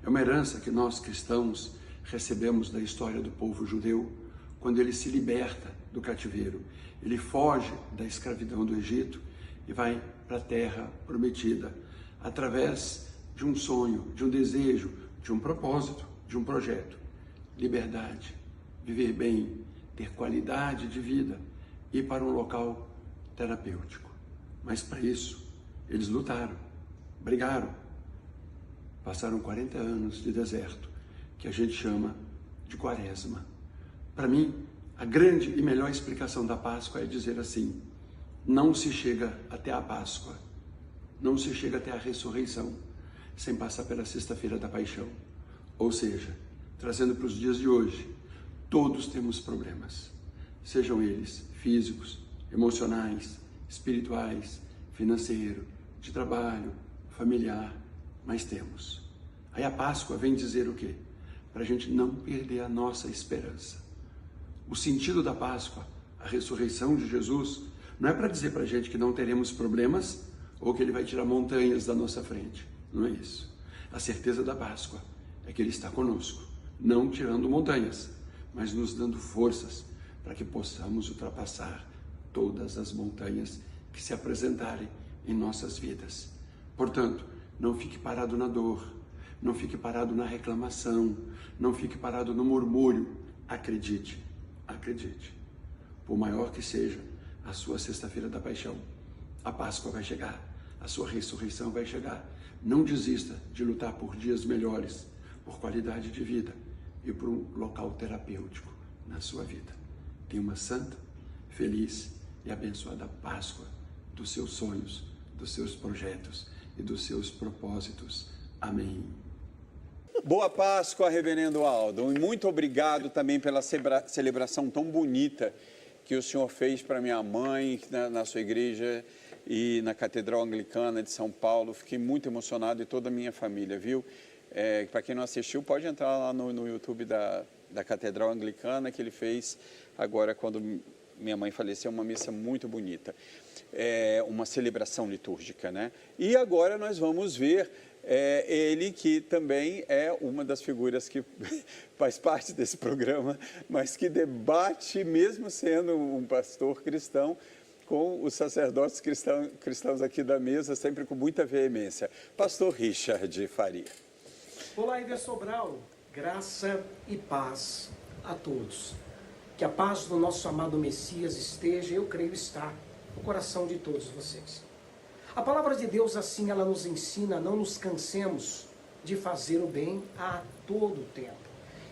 S8: É uma herança que nós cristãos recebemos da história do povo judeu, quando ele se liberta do cativeiro. Ele foge da escravidão do Egito e vai para a terra prometida, através de um sonho, de um desejo, de um propósito, de um projeto. Liberdade, viver bem, ter qualidade de vida, ir para um local terapêutico. Mas para isso, eles lutaram, brigaram, passaram 40 anos de deserto, que a gente chama de Quaresma. Para mim, a grande e melhor explicação da Páscoa é dizer assim: não se chega até a Páscoa, não se chega até a ressurreição, sem passar pela sexta-feira da paixão. Ou seja, trazendo para os dias de hoje, todos temos problemas, sejam eles físicos, emocionais, espirituais, financeiro, de trabalho, familiar, mas temos. Aí a Páscoa vem dizer o quê? Para a gente não perder a nossa esperança. O sentido da Páscoa, a ressurreição de Jesus, não é para dizer para a gente que não teremos problemas ou que Ele vai tirar montanhas da nossa frente. Não é isso. A certeza da Páscoa é que Ele está conosco, não tirando montanhas, mas nos dando forças para que possamos ultrapassar todas as montanhas que se apresentarem em nossas vidas. Portanto, não fique parado na dor, não fique parado na reclamação, não fique parado no murmúrio. Acredite, acredite. Por maior que seja a sua sexta-feira da paixão, a Páscoa vai chegar, a sua ressurreição vai chegar. Não desista de lutar por dias melhores, por qualidade de vida e por um local terapêutico na sua vida. Tenha uma santa, feliz e abençoada Páscoa dos seus sonhos, dos seus projetos e dos seus propósitos. Amém.
S2: Boa Páscoa, Reverendo Aldo, e muito obrigado também pela celebração tão bonita que o senhor fez para minha mãe na sua igreja e na Catedral Anglicana de São Paulo. Fiquei muito emocionado e toda a minha família, viu? Para quem não assistiu, pode entrar lá no YouTube da Catedral Anglicana, que ele fez agora quando minha mãe faleceu, uma missa muito bonita. Uma celebração litúrgica, né? E agora nós vamos ver ele, que também é uma das figuras que faz parte desse programa, mas que debate, mesmo sendo um pastor cristão, com os sacerdotes cristãos aqui da mesa, sempre com muita veemência. Pastor Richard Faria.
S9: Olá, Iver Sobral, graça e paz a todos. Que a paz do nosso amado Messias esteja, eu creio está, no coração de todos vocês. A palavra de Deus, assim, ela nos ensina, não nos cansemos de fazer o bem a todo tempo.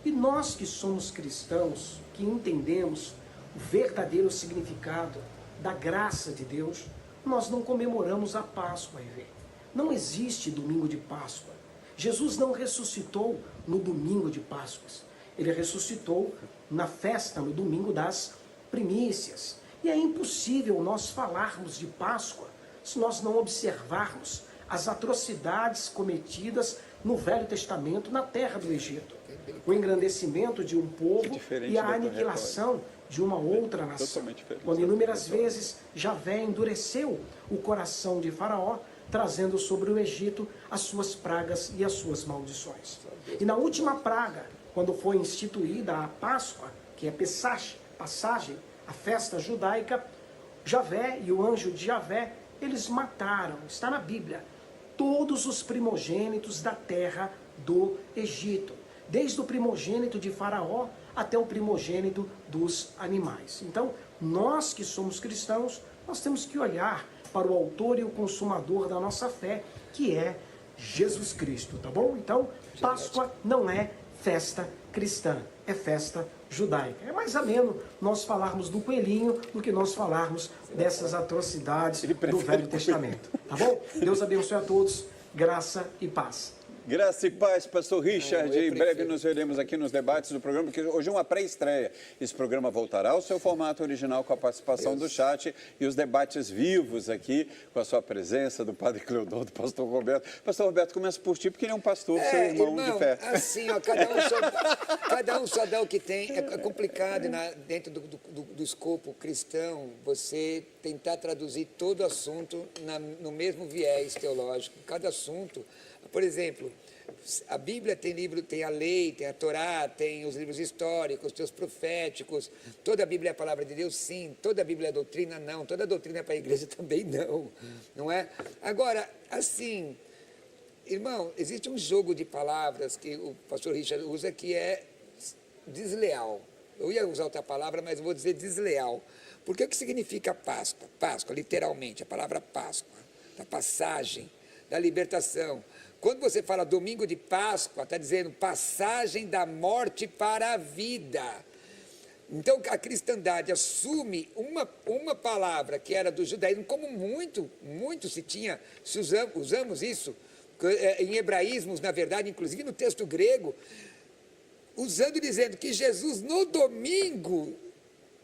S9: E nós que somos cristãos, que entendemos o verdadeiro significado da graça de Deus, nós não comemoramos a Páscoa, Iver. Não existe domingo de Páscoa. Jesus não ressuscitou no domingo de Páscoas. Ele ressuscitou na festa, no domingo das primícias. E é impossível nós falarmos de Páscoa se nós não observarmos as atrocidades cometidas no Velho Testamento na terra do Egito. O engrandecimento de um povo e a aniquilação de uma outra nação. Quando inúmeras vezes Javé endureceu o coração de Faraó, trazendo sobre o Egito as suas pragas e as suas maldições. E na última praga, quando foi instituída a Páscoa, que é passagem, a festa judaica, Javé e o anjo de Javé, eles mataram, está na Bíblia, todos os primogênitos da terra do Egito, desde o primogênito de Faraó até o primogênito dos animais. Então, nós que somos cristãos, nós temos que olhar para o autor e o consumador da nossa fé, que é Jesus Cristo, tá bom? Então, Páscoa não é festa cristã, é festa judaica. É mais ameno nós falarmos do coelhinho do que nós falarmos dessas atrocidades do Velho Testamento, tá bom? Deus abençoe a todos, graça e paz.
S2: Graça e paz, pastor Richard. Em breve nos veremos aqui nos debates do programa, porque hoje é uma pré-estreia. Esse programa voltará ao seu formato original com a participação do chat e os debates vivos aqui, com a sua presença do padre Cleodon, do pastor Roberto. Pastor Roberto, começa por ti, porque ele é um pastor, seu irmão de fé.
S4: Assim, ó, cada um só dá o que tem. É complicado dentro do escopo cristão você tentar traduzir todo o assunto no mesmo viés teológico. Cada assunto. Por exemplo, a Bíblia tem livro, tem a lei, tem a Torá, tem os livros históricos, tem os proféticos. Toda a Bíblia é a palavra de Deus, sim. Toda a Bíblia é doutrina, não. Toda a doutrina é para a igreja, também não. Não é? Agora, assim, irmão, existe um jogo de palavras que o pastor Richard usa que é desleal. Eu ia usar outra palavra, mas eu vou dizer desleal. Porque o que significa Páscoa? Páscoa, literalmente, a palavra Páscoa, da passagem, da libertação. Quando você fala domingo de Páscoa, está dizendo passagem da morte para a vida. Então, a cristandade assume uma palavra que era do judaísmo, como muito usamos isso, em hebraísmos, na verdade, inclusive no texto grego, usando e dizendo que Jesus, no domingo,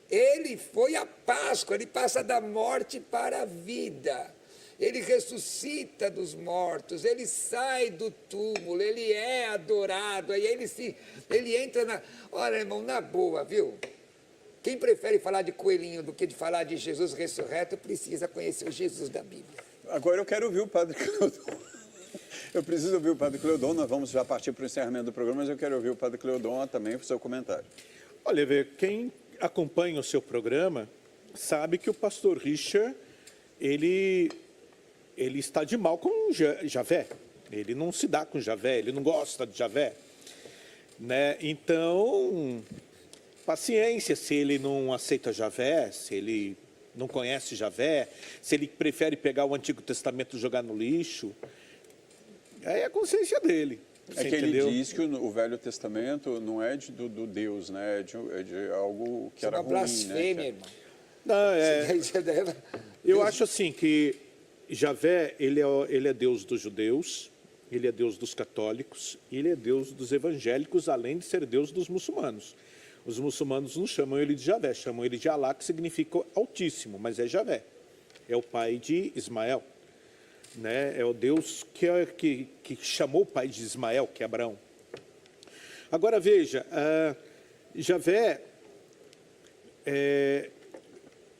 S4: ele foi a Páscoa, ele passa da morte para a vida. Ele ressuscita dos mortos, ele sai do túmulo, ele é adorado, aí ele entra na... Olha, irmão, na boa, viu? Quem prefere falar de coelhinho do que de falar de Jesus ressurreto, precisa conhecer o Jesus da Bíblia.
S2: Agora eu quero ouvir o Padre Cleodon. Eu preciso ouvir o Padre Cleodon, nós vamos já partir para o encerramento do programa, mas eu quero ouvir o Padre Cleodon também para o seu comentário.
S1: Olha, quem acompanha o seu programa sabe que o pastor Richard, ele está de mal com Javé. Ele não se dá com Javé, ele não gosta de Javé. Né? Então, paciência, se ele não aceita Javé, se ele não conhece Javé, se ele prefere pegar o Antigo Testamento e jogar no lixo, aí é a consciência dele.
S2: É que ele diz que o Velho Testamento não é do Deus, né? É de algo que era ruim.
S4: Uma blasfêmia, irmão.
S1: Não, eu acho assim que Javé, ele é Deus dos judeus, ele é Deus dos católicos, e ele é Deus dos evangélicos, além de ser Deus dos muçulmanos. Os muçulmanos não chamam ele de Javé, chamam ele de Alá, que significa Altíssimo, mas é Javé. É o pai de Ismael. Né? É o Deus que chamou o pai de Ismael, que é Abraão. Agora veja, Javé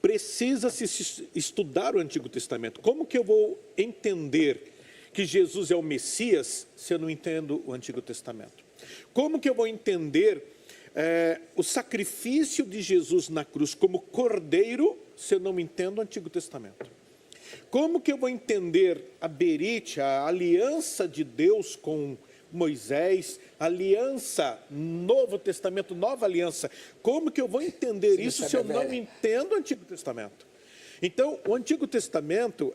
S1: precisa se estudar o Antigo Testamento. Como que eu vou entender que Jesus é o Messias se eu não entendo o Antigo Testamento? Como que eu vou entender o sacrifício de Jesus na cruz como cordeiro se eu não entendo o Antigo Testamento? Como que eu vou entender a berite, a aliança de Deus com Moisés, aliança, Novo Testamento, nova aliança? Como que eu vou entender isso se eu não entendo o Antigo Testamento? Então, o Antigo Testamento,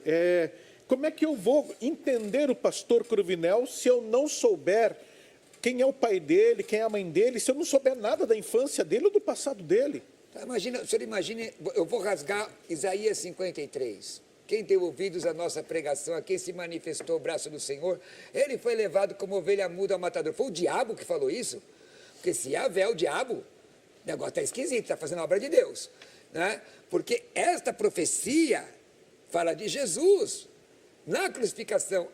S1: como é que eu vou entender o pastor Cruvinel se eu não souber quem é o pai dele, quem é a mãe dele, se eu não souber nada da infância dele ou do passado dele?
S4: O senhor imagine, eu vou rasgar Isaías 53. Quem deu ouvidos à nossa pregação, a quem se manifestou o braço do Senhor, ele foi levado como ovelha muda ao matador. Foi o diabo que falou isso? Porque se Yahvé é o diabo, o negócio está esquisito, está fazendo a obra de Deus. Né? Porque esta profecia fala de Jesus na crucificação.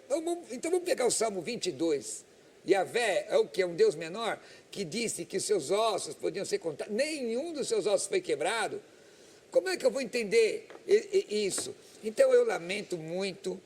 S4: Então vamos pegar o Salmo 22. Yahvé é o que? É um Deus menor que disse que os seus ossos podiam ser contados. Nenhum dos seus ossos foi quebrado. Como é que eu vou entender isso? Então, eu lamento muito,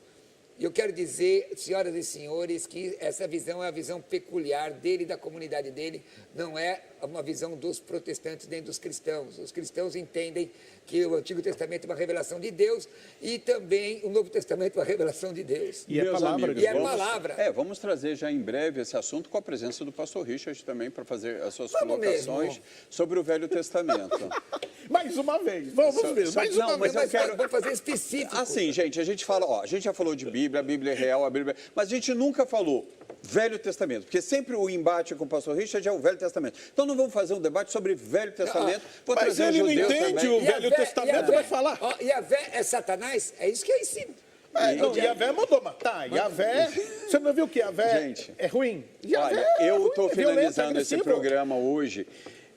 S4: e eu quero dizer, senhoras e senhores, que essa visão é a visão peculiar dele e da comunidade dele, não é uma visão dos protestantes nem dos cristãos. Os cristãos entendem que o Antigo Testamento é uma revelação de Deus e também o Novo Testamento é uma revelação de Deus.
S2: E é palavra.
S4: E é palavra.
S2: Vamos trazer já em breve esse assunto com a presença do pastor Richard também para fazer as suas colocações sobre o Velho Testamento.
S1: Mais uma vez, vamos ver.
S4: Vou fazer específico.
S2: Assim, gente, a gente fala, a gente já falou de Bíblia, a Bíblia é real, mas a gente nunca falou Velho Testamento, porque sempre o embate com o pastor Richard é o Velho Testamento. Então não vamos fazer um debate sobre Velho Testamento.
S1: Mas ele não entende o Velho Testamento, vai falar.
S4: Yahvé é Satanás? É isso que eu ensino.
S1: Yahvé mandou matar. Yahvé, você não viu que Yahvé é ruim?
S2: Olha, eu estou finalizando esse programa hoje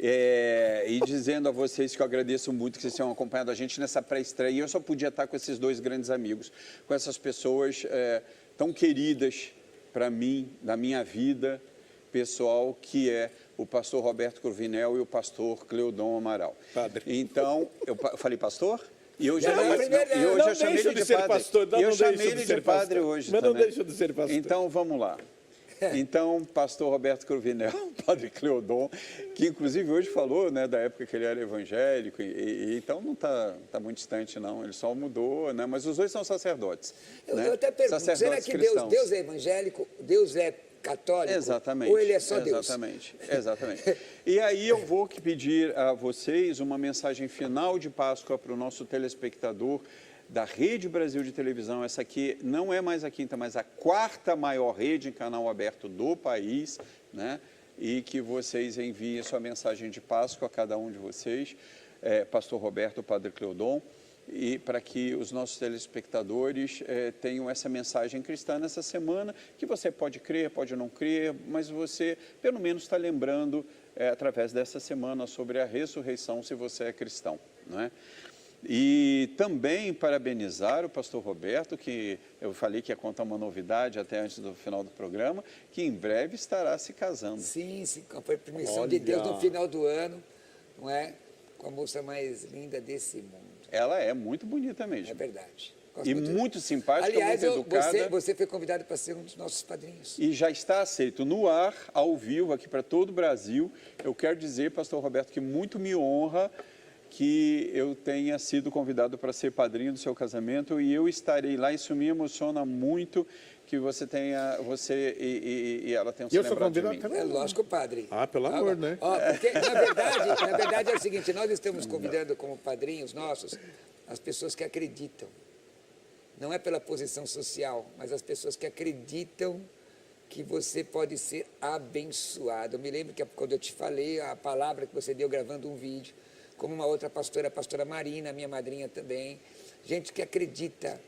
S2: e dizendo a vocês que eu agradeço muito que vocês tenham acompanhado a gente nessa pré-estreia. E eu só podia estar com esses dois grandes amigos, com essas pessoas tão queridas para mim, da minha vida pessoal, que é o pastor Roberto Cruvinel e o pastor Cleodon Amaral.
S1: Padre.
S2: Então, eu falei pastor? E eu já
S1: chamei ele de padre.
S2: Eu chamei ele de padre hoje.
S1: Mas não deixa de ser pastor.
S2: Então, vamos lá. Então, pastor Roberto Cruvinel, padre Cleodon, que inclusive hoje falou, né, da época que ele era evangélico, então não está muito distante, não, ele só mudou, né, mas os dois são sacerdotes.
S4: Eu até pergunto, será que Deus é evangélico, Deus é católico?
S2: Exatamente.
S4: Ou ele é só Deus?
S2: Exatamente. E aí eu vou pedir a vocês uma mensagem final de Páscoa para o nosso telespectador da Rede Brasil de Televisão. Essa aqui não é mais a quinta, mas a quarta maior rede em canal aberto do país, né? e que vocês enviem sua mensagem de Páscoa a cada um de vocês, Pastor Roberto, Padre Cleodon, e para que os nossos telespectadores tenham essa mensagem cristã nessa semana, que você pode crer, pode não crer, mas você pelo menos está lembrando através dessa semana sobre a ressurreição, se você é cristão, não é? E também parabenizar o pastor Roberto, que eu falei que ia contar uma novidade até antes do final do programa, que em breve estará se casando.
S4: Sim, com a permissão de Deus no final do ano, não é? Com a moça mais linda desse mundo.
S2: Ela é muito bonita mesmo.
S4: É verdade.
S2: E muito simpática,
S4: aliás,
S2: muito educada.
S4: Você foi convidado para ser um dos nossos padrinhos.
S2: E já está aceito no ar, ao vivo, aqui para todo o Brasil. Eu quero dizer, pastor Roberto, que muito me honra que eu tenha sido convidado para ser padrinho do seu casamento, e eu estarei lá. Isso me emociona muito, que você tenha, e ela tenham se lembrado de mim.
S4: É lógico, padre.
S1: Pelo amor, né?
S4: Porque, na verdade é o seguinte, nós estamos convidando como padrinhos nossos as pessoas que acreditam. Não é pela posição social, mas as pessoas que acreditam que você pode ser abençoado. Eu me lembro que quando eu te falei a palavra que você deu gravando um vídeo, como uma outra pastora, a pastora Marina, minha madrinha também, gente que acredita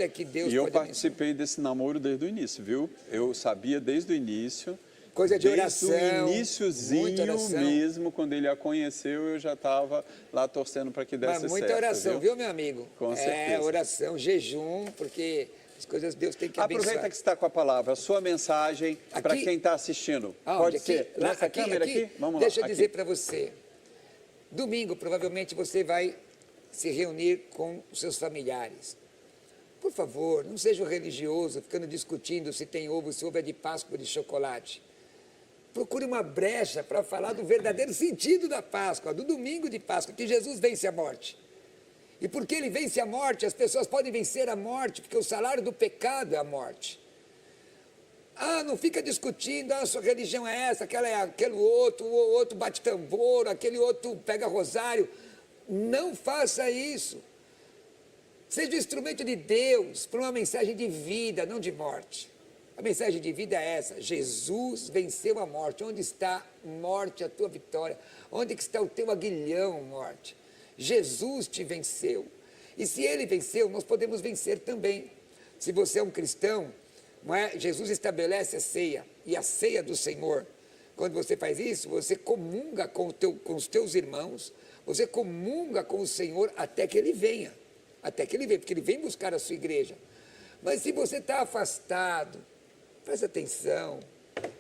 S4: que Deus pode
S2: E eu
S4: abençoar.
S2: participei desse namoro desde o início, viu? Eu sabia desde o início.
S4: Coisa de oração,
S2: desde o iniciozinho
S4: muita oração.
S2: mesmo, quando ele a conheceu, eu já estava lá torcendo para que desse certo.
S4: Mas muita oração, viu, meu amigo?
S2: Com certeza.
S4: Oração, jejum, porque as coisas Deus tem que abençoar.
S2: Aproveita que você está com a palavra, a sua mensagem para quem está assistindo. Pode ser? Nessa câmera aqui? Vamos lá.
S4: Deixa eu dizer para você. Domingo, provavelmente, você vai se reunir com os seus familiares. Por favor, não seja um religioso ficando discutindo se tem ovo, se ovo é de Páscoa ou de chocolate. Procure uma brecha para falar do verdadeiro sentido da Páscoa, do domingo de Páscoa, que Jesus vence a morte. E porque ele vence a morte, as pessoas podem vencer a morte, porque o salário do pecado é a morte. Não fica discutindo, a sua religião é essa, aquela é aquele outro, o outro bate tambor, aquele outro pega rosário. Não faça isso. Seja um instrumento de Deus para uma mensagem de vida, não de morte. A mensagem de vida é essa: Jesus venceu a morte. Onde está, morte, a tua vitória? Onde está o teu aguilhão, morte? Jesus te venceu. E se ele venceu, nós podemos vencer também. Se você é um cristão, não é? Jesus estabelece a ceia, e a ceia do Senhor. Quando você faz isso, você comunga com os teus irmãos, você comunga com o Senhor até que ele venha. Até que ele venha, porque ele vem buscar a sua igreja. Mas se você está afastado, presta atenção,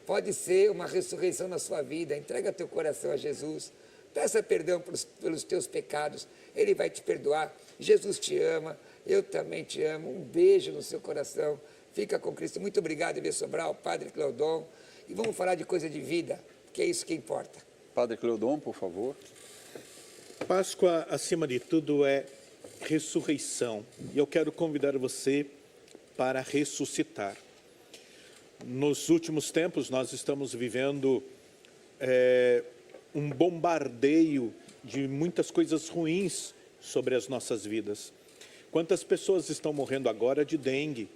S4: pode ser uma ressurreição na sua vida. Entrega teu coração a Jesus, peça perdão pelos teus pecados, ele vai te perdoar. Jesus te ama, eu também te amo. Um beijo no seu coração. Fica com Cristo. Muito obrigado, Ivê Sobral, Padre Cleodon. E vamos falar de coisa de vida, que é isso que importa.
S2: Padre Cleodon, por favor.
S1: Páscoa, acima de tudo, é ressurreição. E eu quero convidar você para ressuscitar. Nos últimos tempos, nós estamos vivendo um bombardeio de muitas coisas ruins sobre as nossas vidas. Quantas pessoas estão morrendo agora de dengue?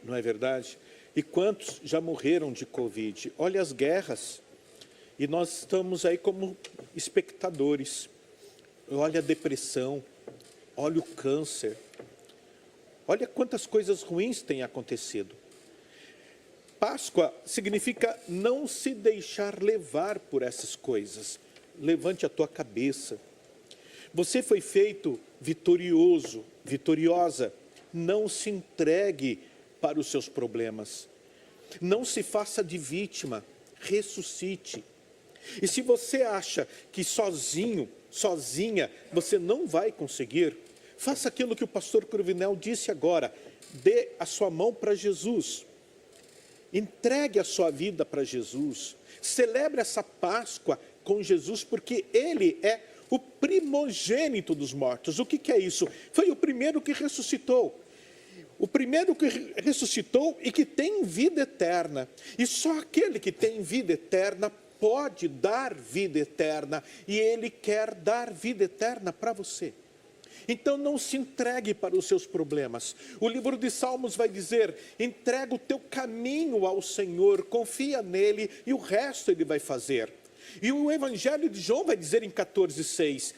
S1: Não é verdade? E quantos já morreram de Covid? Olha as guerras. E nós estamos aí como espectadores. Olha a depressão. Olha o câncer. Olha quantas coisas ruins têm acontecido. Páscoa significa não se deixar levar por essas coisas. Levante a tua cabeça. Você foi feito vitorioso, vitoriosa. Não se entregue para os seus problemas. Não se faça de vítima. Ressuscite. E se você acha que sozinho, sozinha, você não vai conseguir, faça aquilo que o pastor Cruvinel disse agora. Dê a sua mão para Jesus. Entregue a sua vida para Jesus. Celebre essa Páscoa com Jesus, porque Ele é o primogênito dos mortos. O que é isso? Foi o primeiro que ressuscitou. O primeiro que ressuscitou e que tem vida eterna. E só aquele que tem vida eterna pode dar vida eterna. E Ele quer dar vida eterna para você. Então não se entregue para os seus problemas. O livro de Salmos vai dizer: entrega o teu caminho ao Senhor, confia nele e o resto ele vai fazer. E o Evangelho de João vai dizer em 14,6,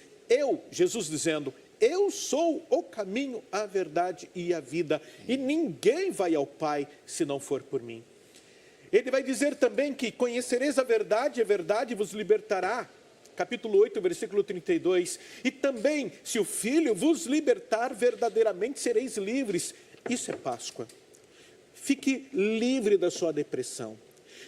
S1: Jesus dizendo, eu sou o caminho, a verdade e a vida, e ninguém vai ao Pai se não for por mim. Ele vai dizer também que conhecereis a verdade vos libertará. Capítulo 8, versículo 32. E também, se o Filho vos libertar, verdadeiramente sereis livres. Isso é Páscoa. Fique livre da sua depressão.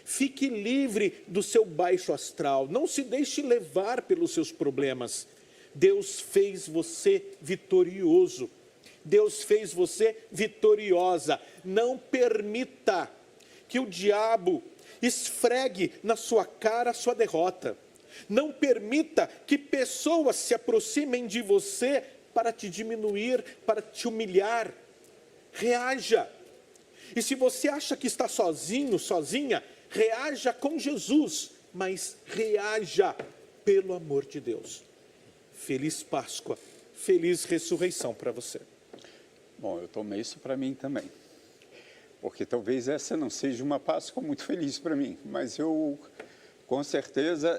S1: Fique livre do seu baixo astral. Não se deixe levar pelos seus problemas. Deus fez você vitorioso. Deus fez você vitoriosa. Não permita que o diabo esfregue na sua cara a sua derrota. Não permita que pessoas se aproximem de você para te diminuir, para te humilhar. Reaja. E se você acha que está sozinho, sozinha, reaja com Jesus, mas reaja pelo amor de Deus. Feliz Páscoa, feliz ressurreição para você.
S2: Bom, eu tomei isso para mim também. Porque talvez essa não seja uma Páscoa muito feliz para mim, mas eu, com certeza,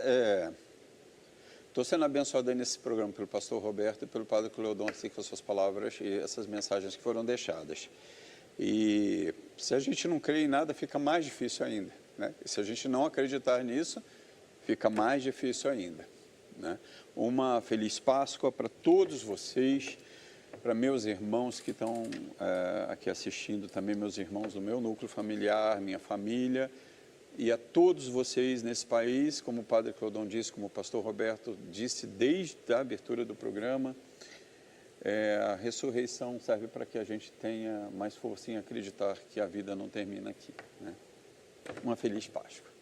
S2: estou sendo abençoado aí nesse programa pelo pastor Roberto e pelo padre Cleodonto, com as suas palavras e essas mensagens que foram deixadas. E se a gente não crê em nada, fica mais difícil ainda, né? E se a gente não acreditar nisso, fica mais difícil ainda, né? Uma feliz Páscoa para todos vocês, para meus irmãos que estão aqui assistindo, também meus irmãos do meu núcleo familiar, minha família, e a todos vocês nesse país, como o padre Cleodon disse, como o pastor Roberto disse desde a abertura do programa, a ressurreição serve para que a gente tenha mais força em acreditar que a vida não termina aqui, né? Uma feliz Páscoa.